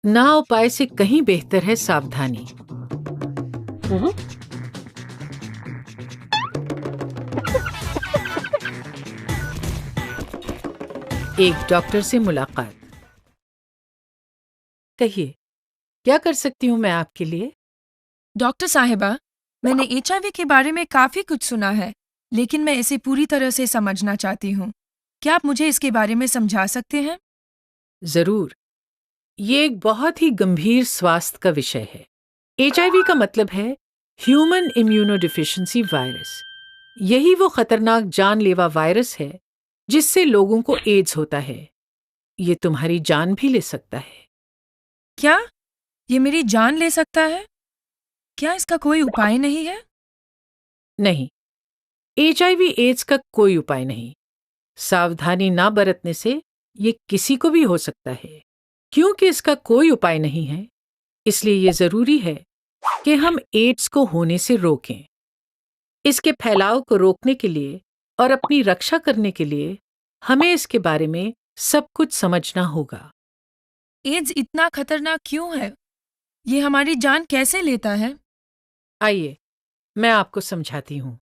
ना उपाय से कहीं बेहतर है सावधानी। एक डॉक्टर से मुलाकात। कहिए, क्या कर सकती हूँ मैं आपके लिए? डॉक्टर साहिबा, मैंने एचआईवी के बारे में काफी कुछ सुना है, लेकिन मैं इसे पूरी तरह से समझना चाहती हूँ। क्या आप मुझे इसके बारे में समझा सकते हैं? जरूर। ये एक बहुत ही गंभीर स्वास्थ्य का विषय है। एचआईवी का मतलब है ह्यूमन इम्यूनोडिफिशियंसी वायरस। यही वो खतरनाक जानलेवा वायरस है जिससे लोगों को एड्स होता है। ये तुम्हारी जान भी ले सकता है। क्या ये मेरी जान ले सकता है? क्या इसका कोई उपाय नहीं है? नहीं, एचआईवी एड्स का कोई उपाय नहीं। सावधानी ना बरतने से ये किसी को भी हो सकता है। क्योंकि इसका कोई उपाय नहीं है, इसलिए ये जरूरी है कि हम एड्स को होने से रोकें। इसके फैलाव को रोकने के लिए और अपनी रक्षा करने के लिए हमें इसके बारे में सब कुछ समझना होगा। एड्स इतना खतरनाक क्यों है? ये हमारी जान कैसे लेता है? आइए, मैं आपको समझाती हूँ।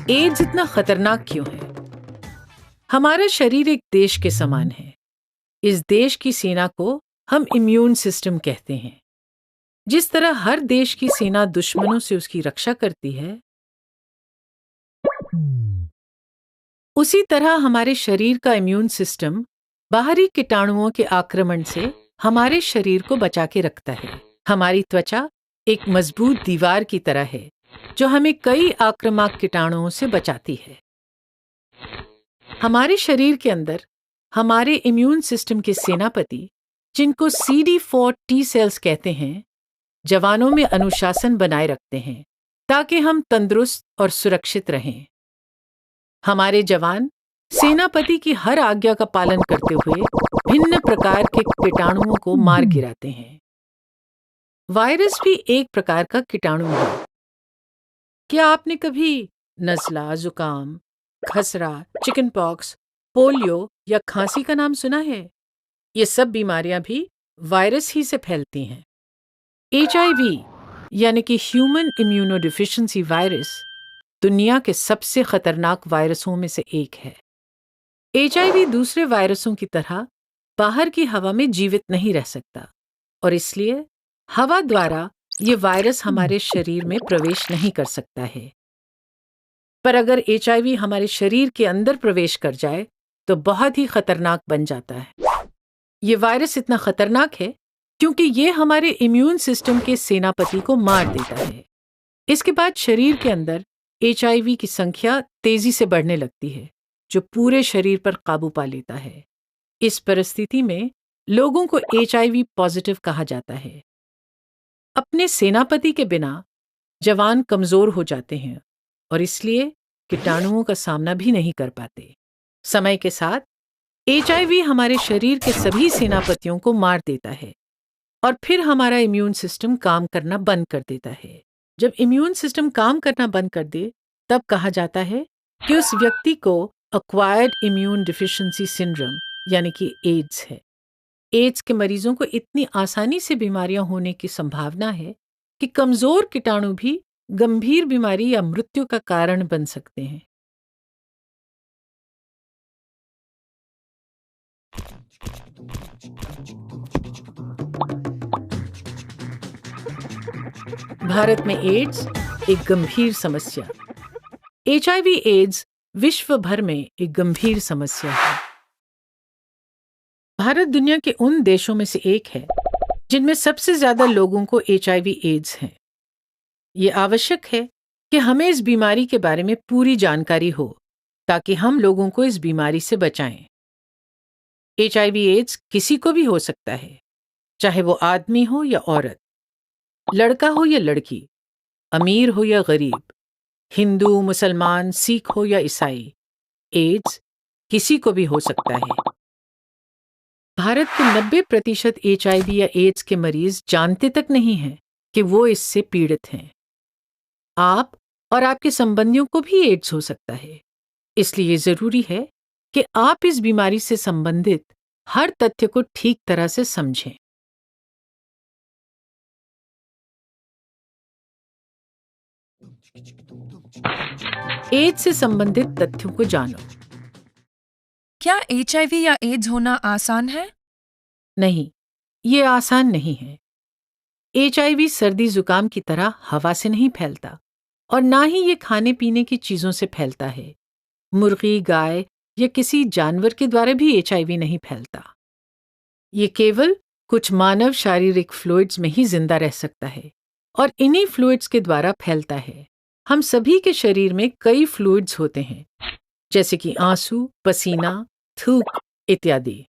एड्स इतना खतरनाक क्यों है? हमारा शरीर एक देश के समान है। इस देश की सेना को हम इम्यून सिस्टम कहते हैं। जिस तरह हर देश की सेना दुश्मनों से उसकी रक्षा करती है, उसी तरह हमारे शरीर का इम्यून सिस्टम बाहरी कीटाणुओं के आक्रमण से हमारे शरीर को बचा के रखता है। हमारी त्वचा एक मजबूत दीवार की तरह है जो हमें कई आक्रामक कीटाणुओं से बचाती है। हमारे शरीर के अंदर हमारे इम्यून सिस्टम के सेनापति, जिनको CD4 टी सेल्स कहते हैं, जवानों में अनुशासन बनाए रखते हैं ताकि हम तंदुरुस्त और सुरक्षित रहें। हमारे जवान सेनापति की हर आज्ञा का पालन करते हुए भिन्न प्रकार के कीटाणुओं को मार गिराते हैं। वायरस भी एक प्रकार का कीटाणु है। क्या आपने कभी नज़ला, जुकाम, खसरा, चिकन पॉक्स, पोलियो या खांसी का नाम सुना है? ये सब बीमारियां भी वायरस ही से फैलती हैं। एचआईवी यानी कि ह्यूमन इम्यूनोडिफिशियंसी वायरस दुनिया के सबसे खतरनाक वायरसों में से एक है। एचआईवी दूसरे वायरसों की तरह बाहर की हवा में जीवित नहीं रह सकता और इसलिए हवा द्वारा ये वायरस हमारे शरीर में प्रवेश नहीं कर सकता है। पर अगर एचआईवी हमारे शरीर के अंदर प्रवेश कर जाए तो बहुत ही खतरनाक बन जाता है। ये वायरस इतना खतरनाक है क्योंकि ये हमारे इम्यून सिस्टम के सेनापति को मार देता है। इसके बाद शरीर के अंदर एचआईवी की संख्या तेजी से बढ़ने लगती है, जो पूरे शरीर पर काबू पा लेता है। इस परिस्थिति में लोगों को एचआईवी पॉजिटिव कहा जाता है। अपने सेनापति के बिना जवान कमजोर हो जाते हैं और इसलिए कीटाणुओं का सामना भी नहीं कर पाते। समय के साथ एचआईवी हमारे शरीर के सभी सेनापतियों को मार देता है और फिर हमारा इम्यून सिस्टम काम करना बंद कर देता है। जब इम्यून सिस्टम काम करना बंद कर दे, तब कहा जाता है कि उस व्यक्ति को एक्वायर्ड इम्यून डिफिशियंसी सिंड्रोम यानी कि एड्स है। एड्स के मरीजों को इतनी आसानी से बीमारियां होने की संभावना है कि कमजोर कीटाणु भी गंभीर बीमारी या मृत्यु का कारण बन सकते हैं। भारत में एड्स एक गंभीर समस्या। एचआईवी एड्स विश्व भर में एक गंभीर समस्या है। भारत दुनिया के उन देशों में से एक है जिनमें सबसे ज्यादा लोगों को एचआईवी एड्स है। ये आवश्यक है कि हमें इस बीमारी के बारे में पूरी जानकारी हो ताकि हम लोगों को इस बीमारी से बचाएं। एचआईवी एड्स किसी को भी हो सकता है, चाहे वो आदमी हो या औरत, लड़का हो या लड़की, अमीर हो या गरीब, हिंदू, मुसलमान, सिख हो या ईसाई। एड्स किसी को भी हो सकता है। भारत के 90% एचआईवी या एड्स के मरीज जानते तक नहीं हैं कि वो इससे पीड़ित हैं। आप और आपके संबंधियों को भी एड्स हो सकता है। इसलिए जरूरी है कि आप इस बीमारी से संबंधित हर तथ्य को ठीक तरह से समझें। एड्स से संबंधित तथ्यों को जानो। क्या एचआईवी या एड्स होना आसान है? नहीं, ये आसान नहीं है। एचआईवी सर्दी जुकाम की तरह हवा से नहीं फैलता और ना ही ये खाने पीने की चीजों से फैलता है। मुर्गी, गाय या किसी जानवर के द्वारा भी एचआईवी नहीं फैलता। ये केवल कुछ मानव शारीरिक फ्लूइड्स में ही जिंदा रह सकता है और इन्हीं फ्लूइड्स के द्वारा फैलता है। हम सभी के शरीर में कई फ्लूइड्स होते हैं, जैसे कि आंसू, पसीना, थूक इत्यादि।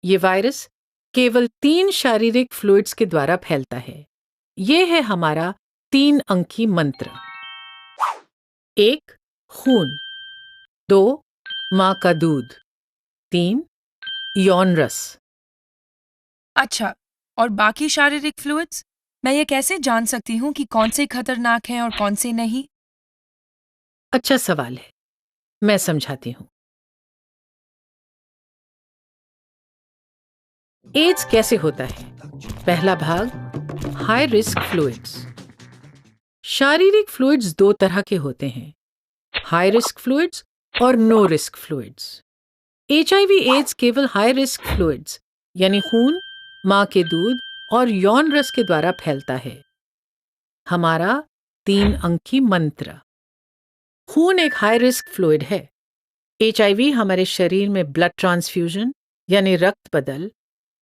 ये वायरस केवल 3 शारीरिक फ्लूइड्स के द्वारा फैलता है। ये है हमारा 3 अंकी मंत्र। 1. खून। 2. मां का दूध। 3. यौन रस। अच्छा, और बाकी शारीरिक फ्लूइड्स? मैं ये कैसे जान सकती हूँ कि कौन से खतरनाक हैं और कौन से नहीं? अच्छा सवाल है, मैं समझाती हूं। एड्स कैसे होता है? पहला भाग, हाई रिस्क फ्लूइड्स। शारीरिक फ्लूइड्स 2 तरह के होते हैं, हाई रिस्क फ्लूइड्स और no risk fluids. HIV AIDS केवल हाई रिस्क फ्लूइड्स यानी खून, मां के दूध और यौन रस के द्वारा फैलता है। हमारा 3 अंकी मंत्र। खून एक हाई रिस्क फ्लूइड है। एचआईवी हमारे शरीर में ब्लड ट्रांसफ्यूजन यानी रक्त बदल,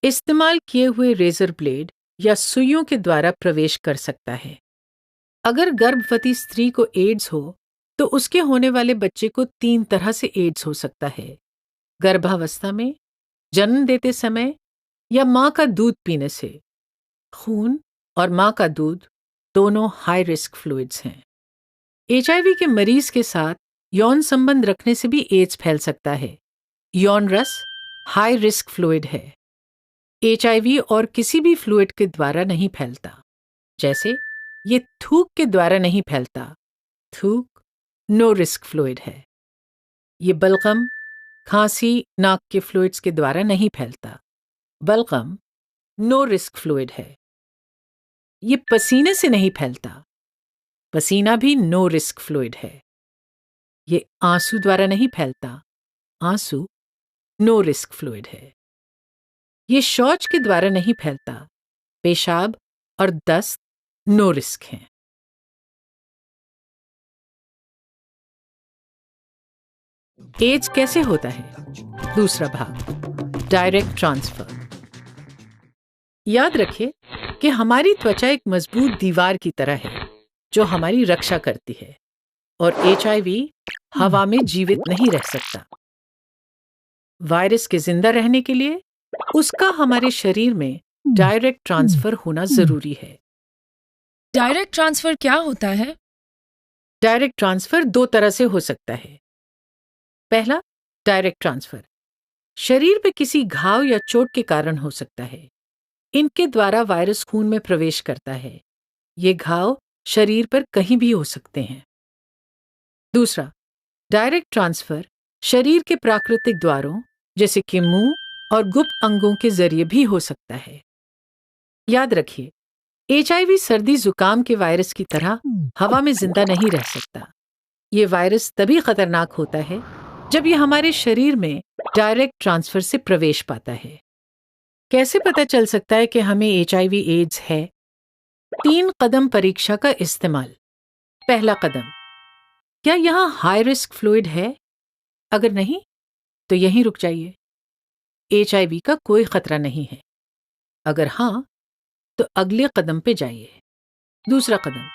इस्तेमाल किए हुए रेजर ब्लेड या सुइयों के द्वारा प्रवेश कर सकता है। अगर गर्भवती स्त्री को एड्स हो तो उसके होने वाले बच्चे को 3 तरह से एड्स हो सकता है: गर्भावस्था में, जन्म देते समय या मां का दूध पीने से। खून और मां का दूध दोनों हाई रिस्क फ्लूइड्स हैं। एचआईवी के मरीज के साथ यौन संबंध रखने से भी एड्स फैल सकता है। यौन रस हाई रिस्क फ्लूइड है। एचआईवी और किसी भी फ्लूइड के द्वारा नहीं फैलता, जैसे ये थूक के द्वारा नहीं फैलता। थूक नो रिस्क फ्लूइड है। ये बलगम, खांसी, नाक के फ्लूइड्स के द्वारा नहीं फैलता। बलगम नो रिस्क फ्लूइड है। ये पसीने से नहीं फैलता। पसीना भी नो रिस्क फ्लूइड है। ये आंसू द्वारा नहीं फैलता। आंसू नो रिस्क फ्लूइड है। ये शौच के द्वारा नहीं फैलता। पेशाब और दस्त नो रिस्क हैं। एड्स कैसे होता है? दूसरा भाग, डायरेक्ट ट्रांसफर। याद रखें कि हमारी त्वचा एक मजबूत दीवार की तरह है जो हमारी रक्षा करती है और एचआईवी हवा में जीवित नहीं रह सकता। वायरस के जिंदा रहने के लिए उसका हमारे शरीर में डायरेक्ट ट्रांसफर होना जरूरी है। डायरेक्ट ट्रांसफर क्या होता है? डायरेक्ट ट्रांसफर 2 तरह से हो सकता है। पहला, डायरेक्ट ट्रांसफर शरीर पे किसी घाव या चोट के कारण हो सकता है। इनके द्वारा वायरस खून में प्रवेश करता है। ये घाव शरीर पर कहीं भी हो सकते हैं। दूसरा, डायरेक्ट ट्रांसफर शरीर के प्राकृतिक द्वारों जैसे कि मुंह और गुप्त अंगों के जरिए भी हो सकता है। याद रखिए, एचआईवी सर्दी जुकाम के वायरस की तरह हवा में जिंदा नहीं रह सकता। ये वायरस तभी खतरनाक होता है जब ये हमारे शरीर में डायरेक्ट ट्रांसफर से प्रवेश पाता है। कैसे पता चल सकता है कि हमें एचआईवी एड्स है? 3 कदम परीक्षा का इस्तेमाल। पहला कदम, क्या यहां हाई रिस्क फ्लूइड है? अगर नहीं तो यहीं रुक जाइए। एचआईवी का कोई खतरा नहीं है। अगर हां तो अगले कदम पे जाइए। दूसरा कदम,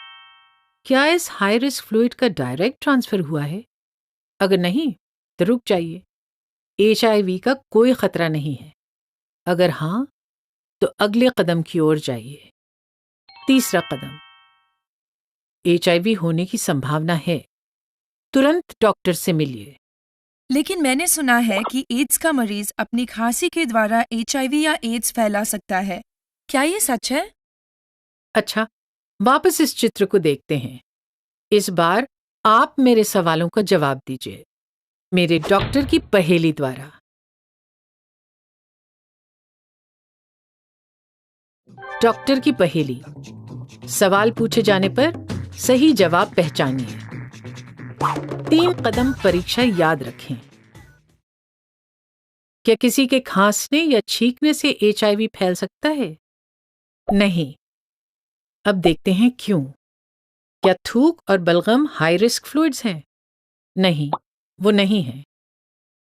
क्या इस हाई रिस्क फ्लूइड का डायरेक्ट ट्रांसफर हुआ है? अगर नहीं तो रुक जाइए। एचआईवी का कोई खतरा नहीं है। अगर हां तो अगले कदम की ओर जाइए। तीसरा कदम, एचआईवी होने की संभावना है, तुरंत डॉक्टर से मिलिए। लेकिन मैंने सुना है कि एड्स का मरीज अपनी खांसी के द्वारा एचआईवी या एड्स फैला सकता है। क्या ये सच है? अच्छा, वापस इस चित्र को देखते हैं। इस बार आप मेरे सवालों का जवाब दीजिए मेरे डॉक्टर की पहेली द्वारा। डॉक्टर की पहेली। सवाल पूछे जाने पर सही जवाब पहचानिए। 3 कदम परीक्षा याद रखें। क्या किसी के खांसने या छींकने से एचआईवी फैल सकता है? नहीं। अब देखते हैं क्यों। क्या थूक और बलगम हाई रिस्क फ्लूइड्स हैं? नहीं, वो नहीं है।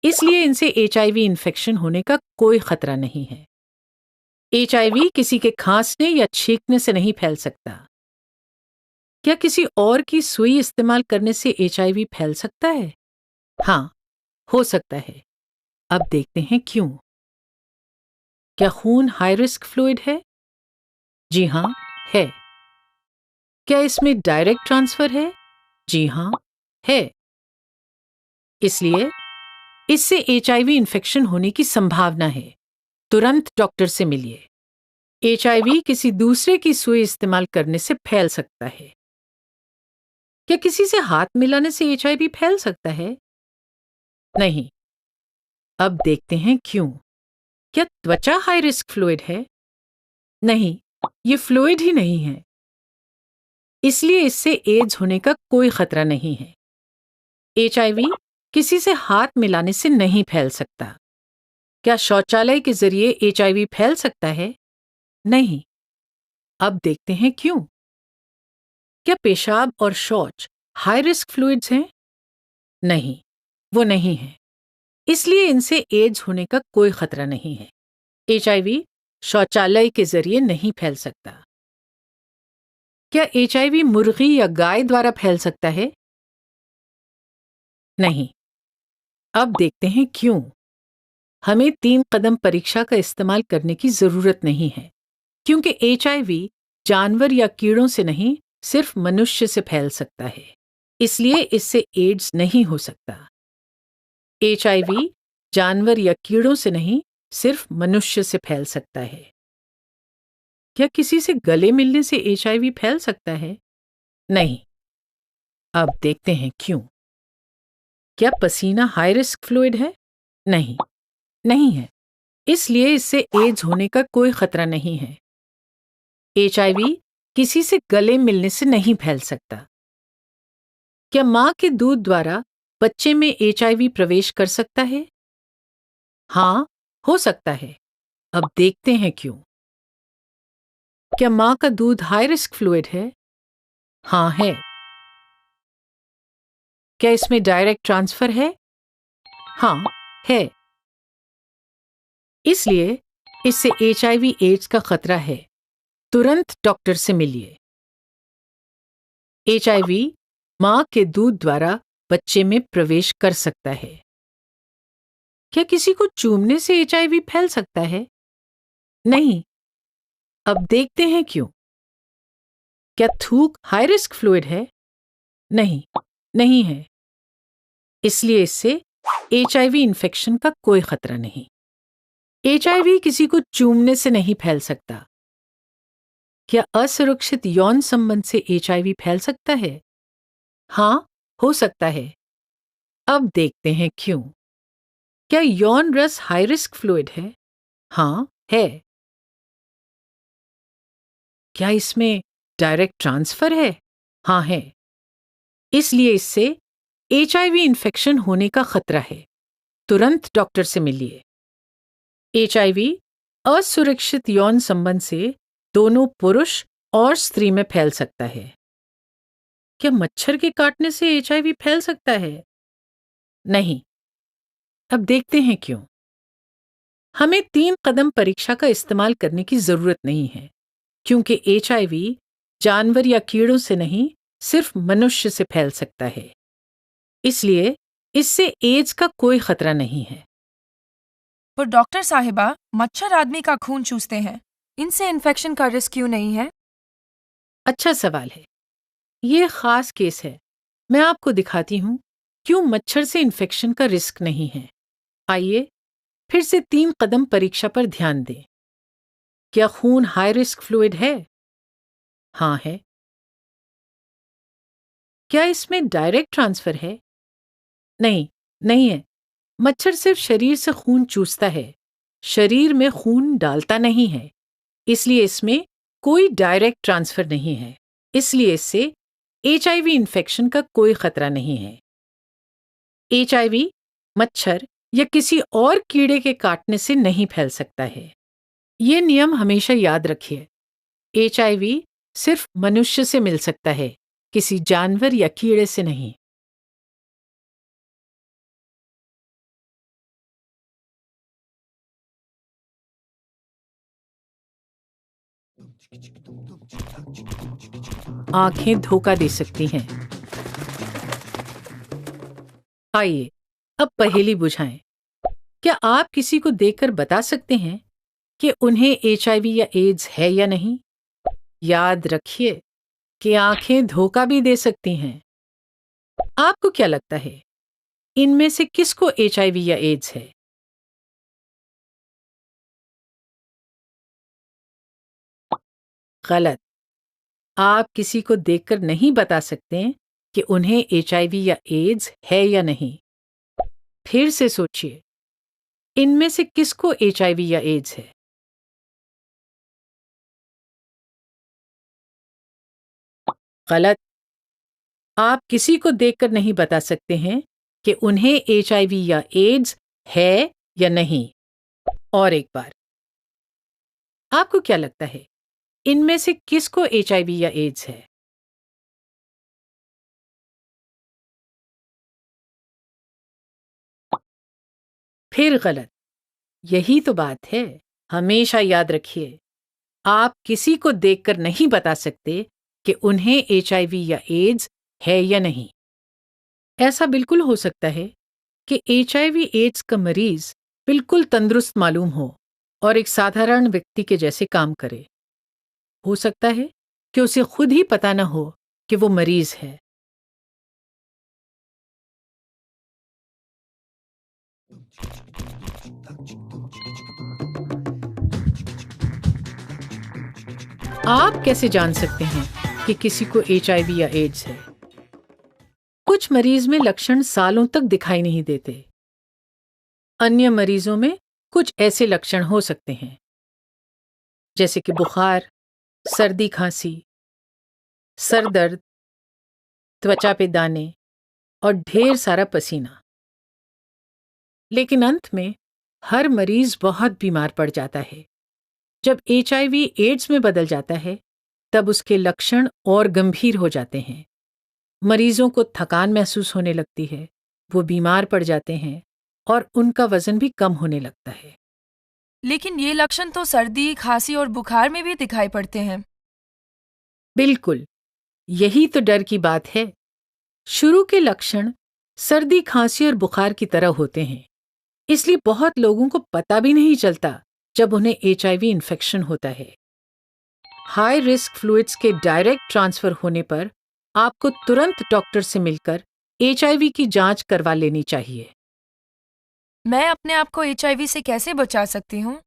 इसलिए इनसे एचआईवी इन्फेक्शन होने का कोई खतरा नहीं है। एचआईवी किसी के खांसने या छींकने से नहीं फैल सकता। क्या किसी और की सुई इस्तेमाल करने से एचआईवी फैल सकता है? हाँ, हो सकता है। अब देखते हैं क्यों। क्या खून हाई रिस्क फ्लूइड है? जी हाँ, है। क्या इसमें डायरेक्ट ट्रांसफर है? जी हाँ, है। इसलिए इससे एचआईवी इन्फेक्शन होने की संभावना है। तुरंत डॉक्टर से मिलिए। एचआईवी किसी दूसरे की सुई इस्तेमाल करने से फैल सकता है। क्या किसी से हाथ मिलाने से एचआईवी फैल सकता है? नहीं। अब देखते हैं क्यों। क्या त्वचा हाई रिस्क फ्लूइड है? नहीं, ये फ्लूइड ही नहीं है। इसलिए इससे एड्स होने का कोई खतरा नहीं है। एचआईवी किसी से हाथ मिलाने से नहीं फैल सकता। क्या शौचालय के जरिए एचआईवी फैल सकता है? नहीं। अब देखते हैं क्यों। क्या पेशाब और शौच हाई रिस्क फ्लूइड्स हैं? नहीं, वो नहीं है। इसलिए इनसे एड्स होने का कोई खतरा नहीं है। एचआईवी शौचालय के जरिए नहीं फैल सकता। क्या एचआईवी मुर्गी या गाय द्वारा फैल सकता है? नहीं। अब देखते हैं क्यों। हमें 3 कदम परीक्षा का इस्तेमाल करने की जरूरत नहीं है, क्योंकि एचआईवी जानवर या कीड़ों से नहीं, सिर्फ मनुष्य से फैल सकता है। इसलिए इससे एड्स नहीं हो सकता। एचआईवी जानवर या कीड़ों से नहीं, सिर्फ मनुष्य से फैल सकता है। क्या किसी से गले मिलने से एचआईवी फैल सकता है? नहीं। अब देखते हैं क्यों। क्या पसीना हाई रिस्क फ्लूइड है? नहीं, नहीं है। इसलिए इससे एड्स होने का कोई खतरा नहीं है। एचआईवी किसी से गले मिलने से नहीं फैल सकता। क्या मां के दूध द्वारा बच्चे में एचआईवी प्रवेश कर सकता है? हाँ, हो सकता है। अब देखते हैं क्यों। क्या मां का दूध हाई रिस्क फ्लूइड है? हाँ, है। क्या इसमें डायरेक्ट ट्रांसफर है? हाँ, है। इसलिए इससे एचआईवी एड्स का खतरा है। तुरंत डॉक्टर से मिलिए। एचआईवी मां के दूध द्वारा बच्चे में प्रवेश कर सकता है। क्या किसी को चूमने से एचआईवी फैल सकता है? नहीं। अब देखते हैं क्यों। क्या थूक हाई रिस्क फ्लूइड है? नहीं, नहीं है। इसलिए इससे एचआईवी इन्फेक्शन का कोई खतरा नहीं। एचआईवी किसी को चूमने से नहीं फैल सकता। क्या असुरक्षित यौन संबंध से एचआईवी फैल सकता है? हाँ, हो सकता है। अब देखते हैं क्यों। क्या यौन रस हाई रिस्क फ्लूइड है? हाँ, है। क्या इसमें डायरेक्ट ट्रांसफर है? हाँ, है। इसलिए इससे एचआईवी इन्फेक्शन होने का खतरा है। तुरंत डॉक्टर से मिलिए। एचआईवी असुरक्षित यौन संबंध से दोनों पुरुष और स्त्री में फैल सकता है। क्या मच्छर के काटने से एचआईवी फैल सकता है? नहीं। अब देखते हैं क्यों। हमें 3 कदम परीक्षा का इस्तेमाल करने की जरूरत नहीं है, क्योंकि एचआईवी जानवर या कीड़ों से नहीं, सिर्फ मनुष्य से फैल सकता है। इसलिए इससे एड्स का कोई खतरा नहीं है। पर डॉक्टर साहिबा, मच्छर आदमी का खून चूसते हैं, इनसे इन्फेक्शन का रिस्क क्यों नहीं है? अच्छा सवाल है। ये खास केस है। मैं आपको दिखाती हूँ क्यों मच्छर से इन्फेक्शन का रिस्क नहीं है। आइए फिर से 3 कदम परीक्षा पर ध्यान दें। क्या खून हाई रिस्क फ्लूइड है? हाँ, है। क्या इसमें डायरेक्ट ट्रांसफर है? नहीं, नहीं है। मच्छर सिर्फ शरीर से खून चूसता है, शरीर में खून डालता नहीं है। इसलिए इसमें कोई डायरेक्ट ट्रांसफर नहीं है। इसलिए इससे HIV इन्फेक्शन का कोई खतरा नहीं है। HIV मच्छर या किसी और कीड़े के काटने से नहीं फैल सकता है। ये नियम हमेशा याद रखिए। HIV सिर्फ मनुष्य से मिल सकता है, किसी जानवर या कीड़े से नहीं। आंखें धोखा दे सकती हैं। आइए अब पहेली बुझाएं। क्या आप किसी को देखकर बता सकते हैं कि उन्हें HIV या एड्स है या नहीं? याद रखिए कि आंखें धोखा भी दे सकती हैं। आपको क्या लगता है, इनमें से किसको HIV या एड्स है? गलत। आप किसी को देखकर नहीं बता सकते कि उन्हें HIV या एड्स है या नहीं। फिर से सोचिए, इनमें से किसको HIV या एड्स है? गलत। आप किसी को देखकर नहीं बता सकते हैं कि उन्हें HIV या एड्स है या नहीं। और एक बार, आपको क्या लगता है, इनमें से किसको HIV या एड्स है? फिर गलत। यही तो बात है। हमेशा याद रखिए, आप किसी को देखकर नहीं बता सकते कि उन्हें HIV या एड्स है या नहीं। ऐसा बिल्कुल हो सकता है कि HIV एड्स का मरीज बिल्कुल तंदुरुस्त मालूम हो और एक साधारण व्यक्ति के जैसे काम करे। हो सकता है कि उसे खुद ही पता न हो कि वो मरीज है। आप कैसे जान सकते हैं कि किसी को HIV या एड्स है? कुछ मरीज में लक्षण सालों तक दिखाई नहीं देते। अन्य मरीजों में कुछ ऐसे लक्षण हो सकते हैं, जैसे कि बुखार, सर्दी खांसी, सर दर्द, त्वचा पे दाने और ढेर सारा पसीना। लेकिन अंत में हर मरीज बहुत बीमार पड़ जाता है। जब HIV एड्स में बदल जाता है, तब उसके लक्षण और गंभीर हो जाते हैं। मरीजों को थकान महसूस होने लगती है, वो बीमार पड़ जाते हैं और उनका वजन भी कम होने लगता है। लेकिन ये लक्षण तो सर्दी, खांसी और बुखार में भी दिखाई पड़ते हैं। बिल्कुल, यही तो डर की बात है। शुरू के लक्षण सर्दी, खांसी और बुखार की तरह होते हैं, इसलिए बहुत लोगों को पता भी नहीं चलता जब उन्हें HIV इन्फेक्शन होता है। हाई रिस्क फ्लूइड्स के डायरेक्ट ट्रांसफर होने पर आपको तुरंत डॉक्टर से मिलकर HIV की जांच करवा लेनी चाहिए। मैं अपने आप को HIV से कैसे बचा सकती हूँ?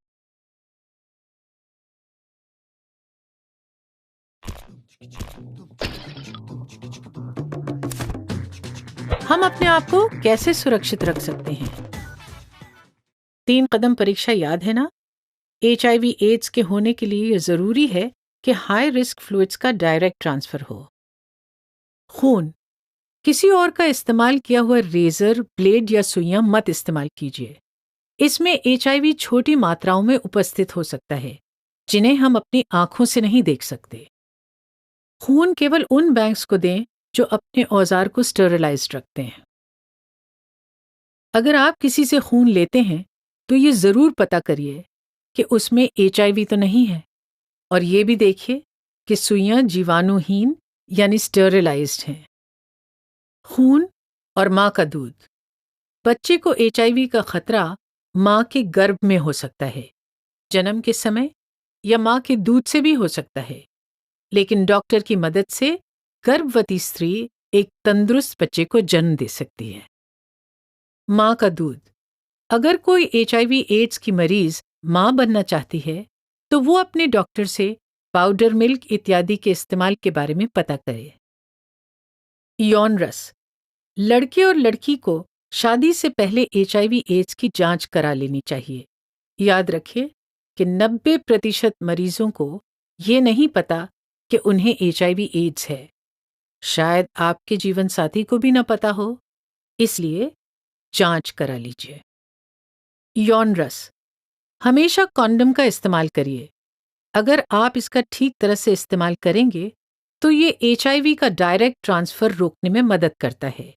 हम अपने आप को कैसे सुरक्षित रख सकते हैं? 3 कदम परीक्षा याद है ना? HIV एड्स के होने के लिए यह जरूरी है कि हाई रिस्क फ्लूइड्स का डायरेक्ट ट्रांसफर हो। खून, किसी और का इस्तेमाल किया हुआ रेजर, ब्लेड या सुइयां मत इस्तेमाल कीजिए। इसमें HIV छोटी मात्राओं में उपस्थित हो सकता है, जिन्हें हम अपनी आंखों से नहीं देख सकते। खून केवल उन बैंक्स को दें जो अपने औजार को स्टेरिलाइज्ड रखते हैं। अगर आप किसी से खून लेते हैं तो ये जरूर पता करिए कि उसमें HIV तो नहीं है, और ये भी देखिए कि सुइयां जीवाणुहीन यानी स्टेरिलाइज्ड हैं। खून और मां का दूध, बच्चे को HIV का खतरा मां के गर्भ में हो सकता है, जन्म के समय, या मां के दूध से भी हो सकता है। लेकिन डॉक्टर की मदद से गर्भवती स्त्री एक तंदुरुस्त बच्चे को जन्म दे सकती है। मां का दूध, अगर कोई HIV एड्स की मरीज मां बनना चाहती है तो वो अपने डॉक्टर से पाउडर मिल्क इत्यादि के इस्तेमाल के बारे में पता करे। यौन रस। लड़के और लड़की को शादी से पहले HIV एड्स की जांच करा लेनी चाहिए। याद रखिए कि 90% मरीजों को ये नहीं पता कि उन्हें HIV एड्स है। शायद आपके जीवन साथी को भी न पता हो, इसलिए जांच करा लीजिए। यौन रस। हमेशा कॉन्डम का इस्तेमाल करिए। अगर आप इसका ठीक तरह से इस्तेमाल करेंगे तो ये HIV का डायरेक्ट ट्रांसफर रोकने में मदद करता है।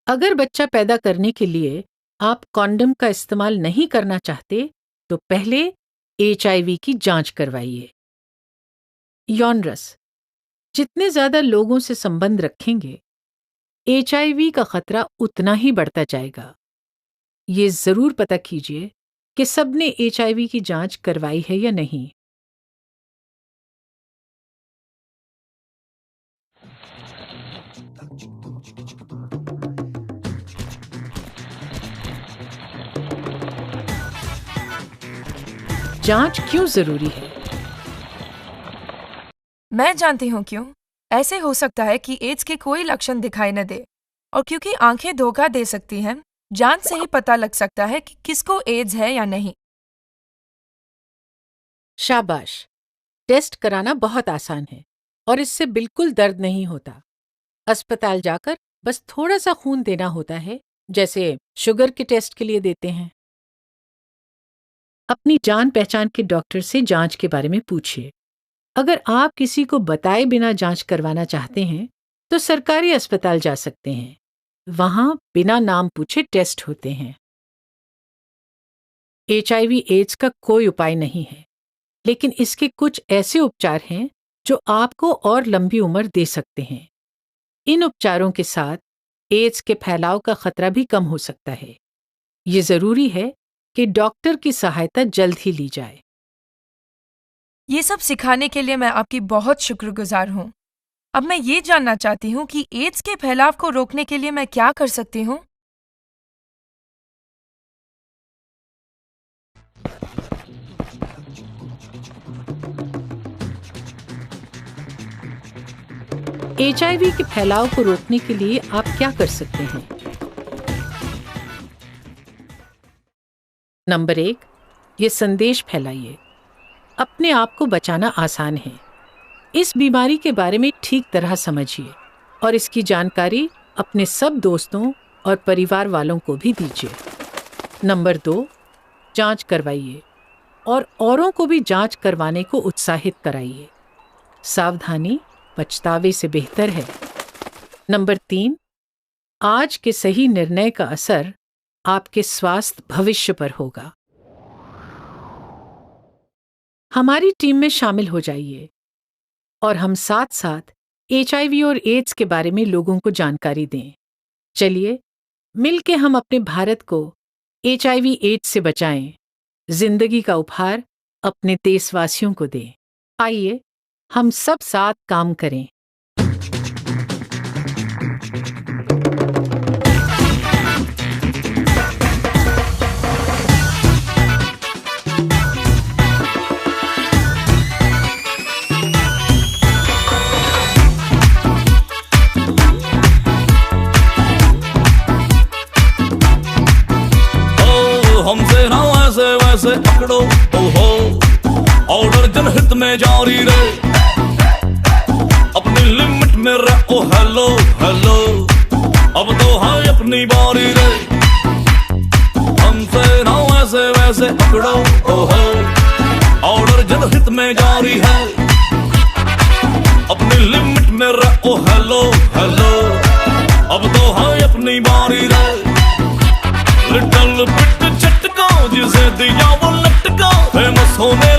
अगर बच्चा पैदा करने के लिए आप कॉन्डम का इस्तेमाल नहीं करना चाहते तो पहले HIV की जांच करवाइए। यौन रस। जितने ज्यादा लोगों से संबंध रखेंगे, HIV का खतरा उतना ही बढ़ता जाएगा। ये जरूर पता कीजिए कि सबने HIV की जांच करवाई है या नहीं। जांच क्यों जरूरी है? मैं जानती हूँ क्यों। ऐसे हो सकता है कि एड्स के कोई लक्षण दिखाई न दे, और क्योंकि आंखें धोखा दे सकती हैं, जांच से ही पता लग सकता है कि किसको एड्स है या नहीं। शाबाश। टेस्ट कराना बहुत आसान है और इससे बिल्कुल दर्द नहीं होता। अस्पताल जाकर बस थोड़ा सा खून देना होता है, जैसे शुगर के टेस्ट के लिए देते हैं। अपनी जान पहचान के डॉक्टर से जांच के बारे में पूछिए। अगर आप किसी को बताए बिना जांच करवाना चाहते हैं तो सरकारी अस्पताल जा सकते हैं। वहां बिना नाम पूछे टेस्ट होते हैं। HIV एड्स का कोई उपाय नहीं है, लेकिन इसके कुछ ऐसे उपचार हैं जो आपको और लंबी उम्र दे सकते हैं। इन उपचारों के साथ एड्स के फैलाव का खतरा भी कम हो सकता है। ये जरूरी है कि डॉक्टर की सहायता जल्द ही ली जाए। ये सब सिखाने के लिए मैं आपकी बहुत शुक्रगुजार हूँ। अब मैं ये जानना चाहती हूँ कि एड्स के फैलाव को रोकने के लिए मैं क्या कर सकती हूँ। HIV के फैलाव को रोकने के लिए आप क्या कर सकते हैं? नंबर 1, ये संदेश फैलाइए। अपने आप को बचाना आसान है। इस बीमारी के बारे में ठीक तरह समझिए और इसकी जानकारी अपने सब दोस्तों और परिवार वालों को भी दीजिए। नंबर 2, जांच करवाइए और औरों को भी जांच करवाने को उत्साहित कराइए। सावधानी पछतावे से बेहतर है। नंबर 3, आज के सही निर्णय का असर आपके स्वास्थ्य भविष्य पर होगा। हमारी टीम में शामिल हो जाइए और हम साथ साथ HIV और एड्स के बारे में लोगों को जानकारी दें। चलिए मिलके हम अपने भारत को HIV एड्स से बचाएं, जिंदगी का उपहार अपने देशवासियों को दें। आइए हम सब साथ काम करें। हमसे ना वैसे वैसे पकड़ो ओहो, ऑर्डर जनहित में जारी रहे, अपनी लिमिट में रहो। हेलो हेलो, अब तो है अपनी बारी रे। हमसे ना वैसे वैसे पकड़ो ओहो, ऑर्डर जनहित में जारी है, अपनी लिमिट में रहो। हेलो हेलो, अब तो है अपनी बारी रे। लिटिल बिट झटका जिसे दिया वो लटका, फेमस होने